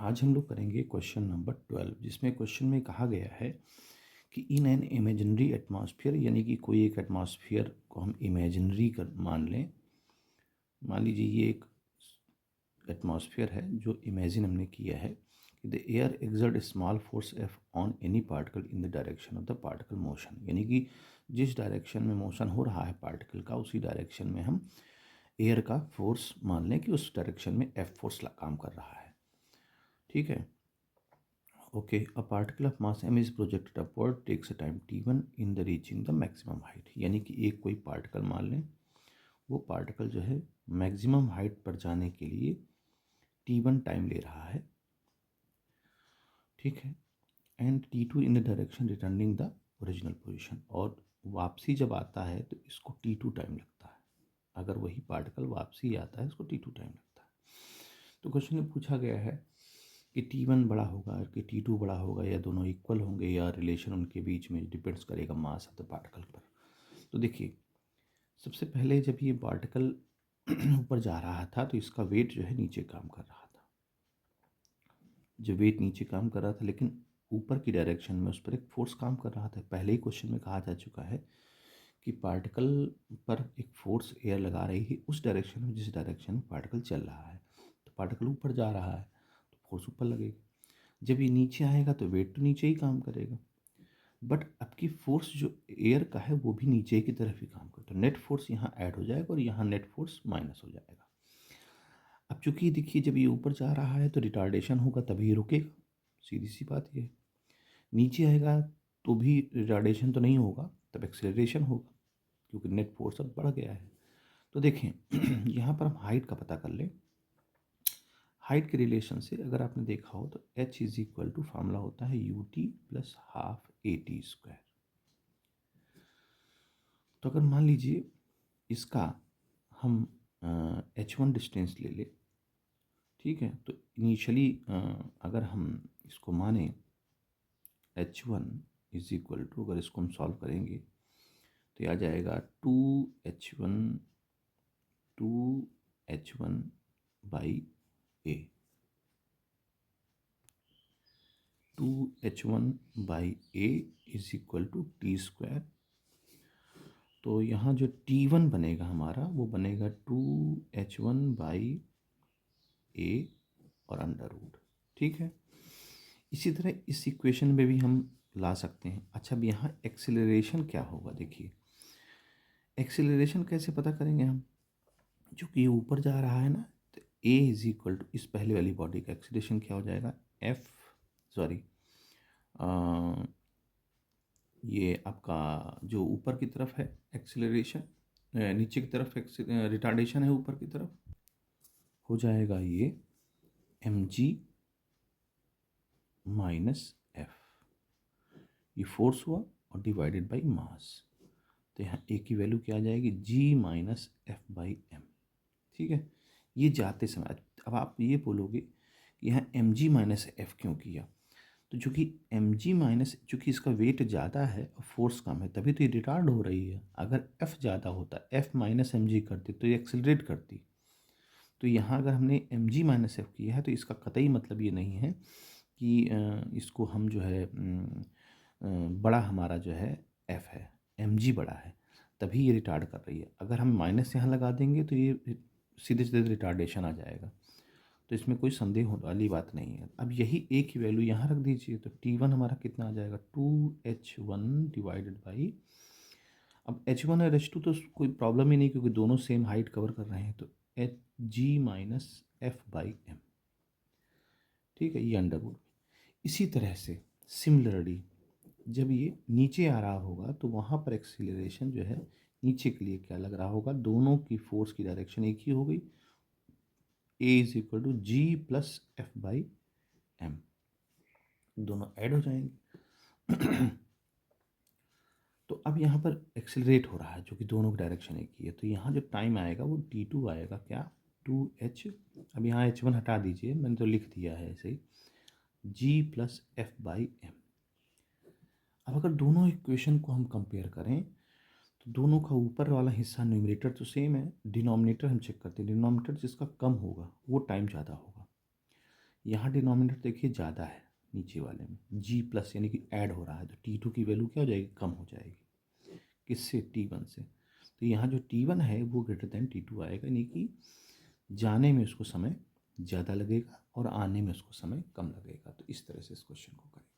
आज हम लोग करेंगे क्वेश्चन नंबर 12, जिसमें क्वेश्चन में कहा गया है कि इन एन इमेजिनरी एटमॉस्फेयर, यानी कि कोई एक एटमॉस्फेयर को हम इमेजिनरी कर मान लें। मान लीजिए ये एक एटमॉस्फेयर है जो इमेजिन हमने किया है कि the air exert small force F on any particle in the direction of the particle motion, यानी कि जिस डायरेक्शन में मोशन हो रहा है पार्टिकल का, उसी डायरेक्शन में हम एयर का फोर्स मान लें कि उस डायरेक्शन में एफ फोर्स काम कर रहा है। ठीक है, okay. A particle of mass m is projected upward takes a time t1 in the reaching the maximum height, यानी कि एक कोई पार्टिकल मान लें, वो पार्टिकल जो है मैक्सिमम हाइट पर जाने के लिए t1 टाइम ले रहा है। ठीक है, and t2 in the direction returning the original position, और वापसी जब आता है तो इसको t2 टाइम लगता है। अगर वही पार्टिकल वापसी आता है इसको t2 टाइम लगता है। तो क्वेश्चन में पूछा गया है कि t1 बड़ा होगा कि t2 बड़ा होगा, या दोनों इक्वल होंगे, या रिलेशन उनके बीच में डिपेंड्स करेगा मास ऑफ द पार्टिकल पर। तो देखिए, सबसे पहले जब ये पार्टिकल ऊपर जा रहा था तो इसका वेट जो है नीचे काम कर रहा था। जब वेट नीचे काम कर रहा था लेकिन ऊपर की डायरेक्शन में उस पर एक फोर्स काम कर रहा था। पहले ही क्वेश्चन में कहा जा चुका है कि पार्टिकल पर एक फोर्स एयर लगा रही है उस डायरेक्शन में जिस डायरेक्शन में पार्टिकल चल रहा है। तो पार्टिकल ऊपर जा रहा है तो फोर्स ऊपर लगेगा। जब ये नीचे आएगा तो वेट तो नीचे ही काम करेगा, बट आपकी फोर्स जो एयर का है वो भी नीचे की तरफ ही काम करता है। नेट फोर्स यहाँ ऐड हो जाएगा और यहाँ नेट फोर्स माइनस हो जाएगा। अब चूंकि देखिए, जब ये ऊपर जा रहा है तो रिटार्डेशन होगा, तभी ये रुकेगा। सीधी सी बात ये है। नीचे आएगा तो भी रिटार्डेशन तो नहीं होगा, तब एक्सेलरेशन होगा, क्योंकि नेट फोर्स अब बढ़ गया है। तो देखें यहाँ पर हम हाइट का पता कर लें। हाइट के रिलेशन से अगर आपने देखा हो तो h is equal to formula होता है ut प्लस हाफ AT²। तो अगर मान लीजिए इसका हम h1 डिस्टेंस ले ले, ठीक है, तो इनिशियली अगर हम इसको माने h1 इज इक्वल टू, अगर इसको हम सॉल्व करेंगे तो ये आ जाएगा 2h1 by a, 2h1 by a is equal to t²। तो यहाँ जो t1 बनेगा हमारा वो बनेगा 2h1 बाई a और अंडर रूट। ठीक है, इसी तरह इस इक्वेशन में भी हम ला सकते हैं। अच्छा, अब यहाँ एक्सेलरेशन क्या होगा, देखिए एक्सेलरेशन कैसे पता करेंगे हम, चूँकि ये ऊपर जा रहा है ना, तो a इज इक्वल टू इस पहले वाली बॉडी का एक्सेलरेशन क्या हो जाएगा, f सॉरी ये आपका जो ऊपर की तरफ है एक्सेलरेशन, नीचे की तरफ रिटार्डेशन है ऊपर की तरफ, हो जाएगा ये mg माइनस एफ। ये फोर्स हुआ और डिवाइडेड बाई मास, तो यहाँ ए की वैल्यू क्या आ जाएगी, g minus F by M. ठीक है, ये जाते समय अब आप ये बोलोगे कि यहाँ एम जी माइनस एफ क्यों किया, तो चूँकि एम जी माइनस, चूँकि इसका वेट ज़्यादा है और फोर्स कम है तभी तो ये रिटार्ड हो रही है। अगर एफ़ ज़्यादा होता, एफ़ माइनस एम जी करती तो ये एक्सेलरेट करती। तो यहाँ अगर हमने एम जी माइनस एफ किया है तो इसका कतई मतलब ये नहीं है कि इसको हम जो है बड़ा हमारा जो है एफ़ है, एम जी बड़ा है तभी ये रिटार्ड कर रही है। अगर हम माइनस यहाँ लगा देंगे तो ये सीधे सीधे रिटार्डेशन आ जाएगा, तो इसमें कोई संदेह होने वाली बात नहीं है। अब यही ए की वैल्यू यहाँ रख दीजिए तो t1 हमारा कितना आ जाएगा, 2h1 डिवाइडेड बाई, अब h1 और h2 तो कोई प्रॉब्लम ही नहीं क्योंकि दोनों सेम हाइट कवर कर रहे हैं, तो H G minus F by M. ठीक है, ये अंडर रूट। इसी तरह से सिमिलरली जब ये नीचे आ रहा होगा तो वहाँ पर एक्सीलरेशन जो है नीचे के लिए क्या लग रहा होगा, दोनों की फोर्स की डायरेक्शन एक ही हो गई, A is equal to G plus F by M, दोनों ऐड हो जाएंगे। तो अब यहाँ पर एक्सेलरेट हो रहा है जो कि दोनों की डायरेक्शन एक ही है, तो यहाँ जो टाइम आएगा वो t2 आएगा, क्या 2h, अब यहाँ h1 हटा दीजिए, मैंने तो लिख दिया है ऐसे ही, g plus F by M. अब अगर दोनों इक्वेशन को हम कंपेयर करें तो दोनों का ऊपर वाला हिस्सा न्यूमरेटर तो सेम है, डिनोमिनेटर हम चेक करते हैं, डिनोमिनेटर जिसका कम होगा वो टाइम ज़्यादा होगा। यहाँ डिनोमिनेटर देखिए ज़्यादा है नीचे वाले में, जी प्लस यानी कि ऐड हो रहा है, तो T2 की वैल्यू क्या हो जाएगी, कम हो जाएगी। किससे, T1 से। तो यहाँ जो T1 है वो ग्रेटर देन T2 आएगा, यानी कि जाने में उसको समय ज़्यादा लगेगा और आने में उसको समय कम लगेगा। तो इस तरह से इस क्वेश्चन को करें।